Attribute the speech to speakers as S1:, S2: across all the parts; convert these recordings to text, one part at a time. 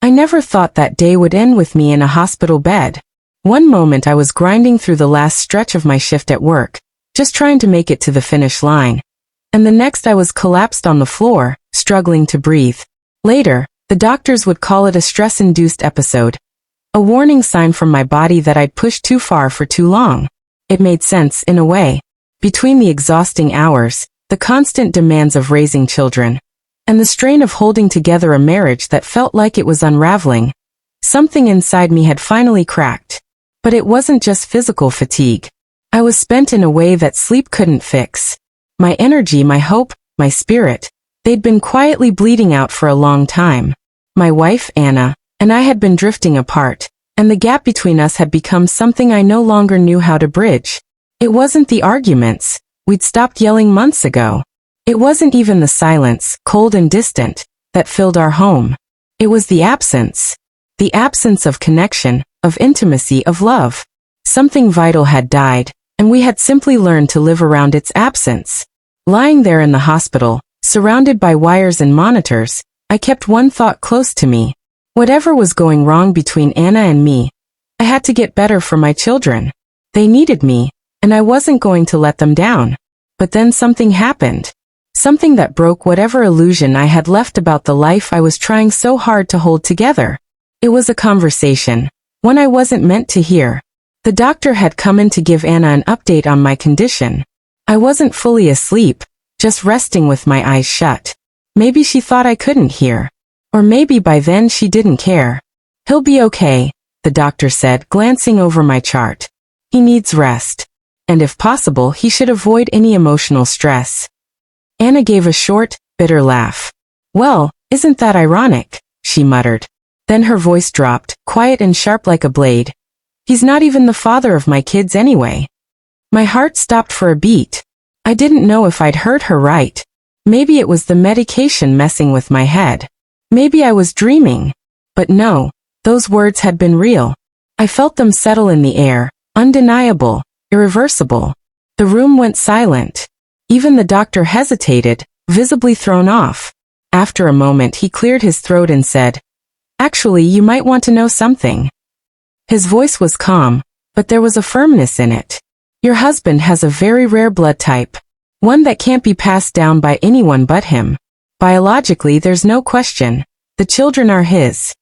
S1: I never thought that day would end with me in a hospital bed. One moment I was grinding through the last stretch of my shift at work, just trying to make it to the finish line. And the next I was collapsed on the floor, struggling to breathe. Later, the doctors would call it a stress-induced episode. A warning sign from my body that I'd pushed too far for too long. It made sense, in a way. Between the exhausting hours, the constant demands of raising children, and the strain of holding together a marriage that felt like it was unraveling, something inside me had finally cracked. But it wasn't just physical fatigue. I was spent in a way that sleep couldn't fix. My energy, my hope, my spirit, they'd been quietly bleeding out for a long time. My wife, Anna, and I had been drifting apart, and the gap between us had become something I no longer knew how to bridge. It wasn't the arguments. We'd stopped yelling months ago. It wasn't even the silence, cold and distant, that filled our home. It was the absence. The absence of connection, of intimacy, of love. Something vital had died, and we had simply learned to live around its absence. Lying there in the hospital, surrounded by wires and monitors, I kept one thought close to me. Whatever was going wrong between Anna and me, I had to get better for my children. They needed me, and I wasn't going to let them down. But then something happened. Something that broke whatever illusion I had left about the life I was trying so hard to hold together. It was a conversation, one I wasn't meant to hear. The doctor had come in to give Anna an update on my condition. I wasn't fully asleep, just resting with my eyes shut. Maybe she thought I couldn't hear. Or maybe by then she didn't care. "He'll be okay," the doctor said, glancing over my chart. "He needs rest. And if possible, he should avoid any emotional stress." Anna gave a short, bitter laugh. "Well, isn't that ironic?" she muttered. Then her voice dropped, quiet and sharp like a blade. "He's not even the father of my kids anyway." My heart stopped for a beat. I didn't know if I'd heard her right. Maybe it was the medication messing with my head. Maybe I was dreaming. But no, those words had been real. I felt them settle in the air, undeniable, irreversible. The room went silent. Even the doctor hesitated, visibly thrown off. After a moment he cleared his throat and said, "Actually, you might want to know something." His voice was calm, but there was a firmness in it. "Your husband has a very rare blood type. One that can't be passed down by anyone but him. Biologically, there's no question. The children are his."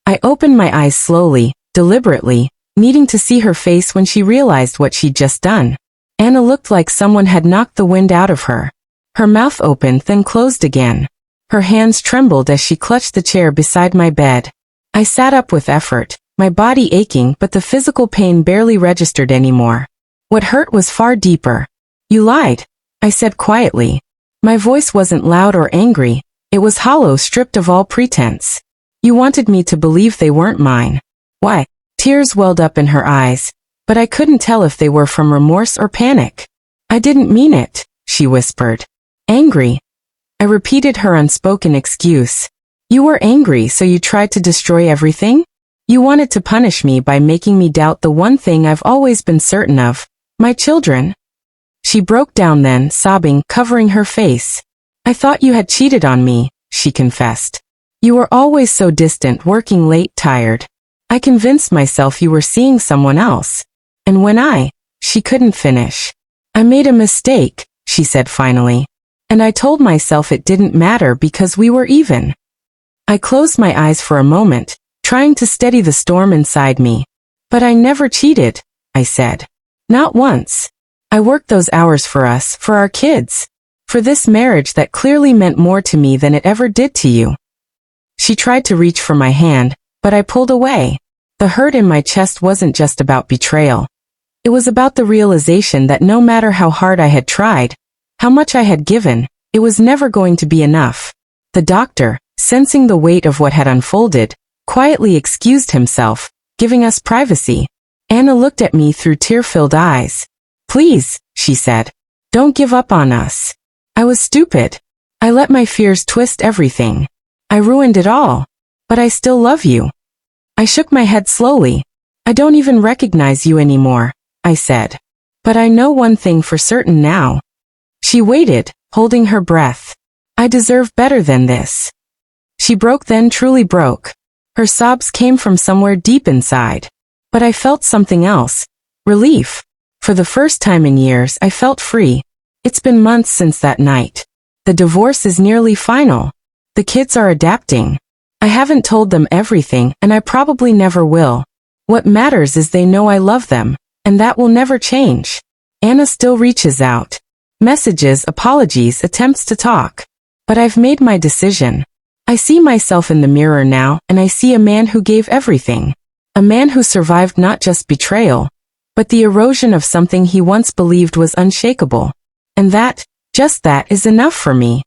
S1: I opened my eyes slowly, deliberately, needing to see her face when she realized what she'd just done. Anna looked like someone had knocked the wind out of her. Her mouth opened then closed again. Her hands trembled as she clutched the chair beside my bed. I sat up with effort, my body aching, but the physical pain barely registered anymore. What hurt was far deeper. "You lied," I said quietly. My voice wasn't loud or angry. It was hollow, stripped of all pretense. "You wanted me to believe they weren't mine." "Why?" Tears welled up in her eyes, but I couldn't tell if they were from remorse or panic. "I didn't mean it," she whispered. "Angry." I repeated her unspoken excuse. "You were angry, so you tried to destroy everything? You wanted to punish me by making me doubt the one thing I've always been certain of, my children?" She broke down then, sobbing, covering her face. "I thought you had cheated on me," she confessed. "You were always so distant, working late, tired. I convinced myself you were seeing someone else. And when she couldn't finish. "I made a mistake," she said finally. "And I told myself it didn't matter because we were even." I closed my eyes for a moment, trying to steady the storm inside me. "But I never cheated," I said. "Not once. I worked those hours for us, for our kids. For this marriage that clearly meant more to me than it ever did to you." She tried to reach for my hand, but I pulled away. The hurt in my chest wasn't just about betrayal. It was about the realization that no matter how hard I had tried, how much I had given, it was never going to be enough. The doctor, sensing the weight of what had unfolded, quietly excused himself, giving us privacy. Anna looked at me through tear-filled eyes. "Please," she said, "don't give up on us." I was stupid. I let my fears twist everything. I ruined it all. But I still love you. I shook my head slowly. "I don't even recognize you anymore," I said. "But I know one thing for certain now." She waited, holding her breath. "I deserve better than this." She broke then, truly broke. Her sobs came from somewhere deep inside. But I felt something else. Relief. For the first time in years, I felt free. It's been months since that night. The divorce is nearly final. The kids are adapting. I haven't told them everything, and I probably never will. What matters is they know I love them, and that will never change. Anna still reaches out. Messages, apologies, attempts to talk. But I've made my decision. I see myself in the mirror now, and I see a man who gave everything. A man who survived not just betrayal, but the erosion of something he once believed was unshakable. And that, just that, is enough for me.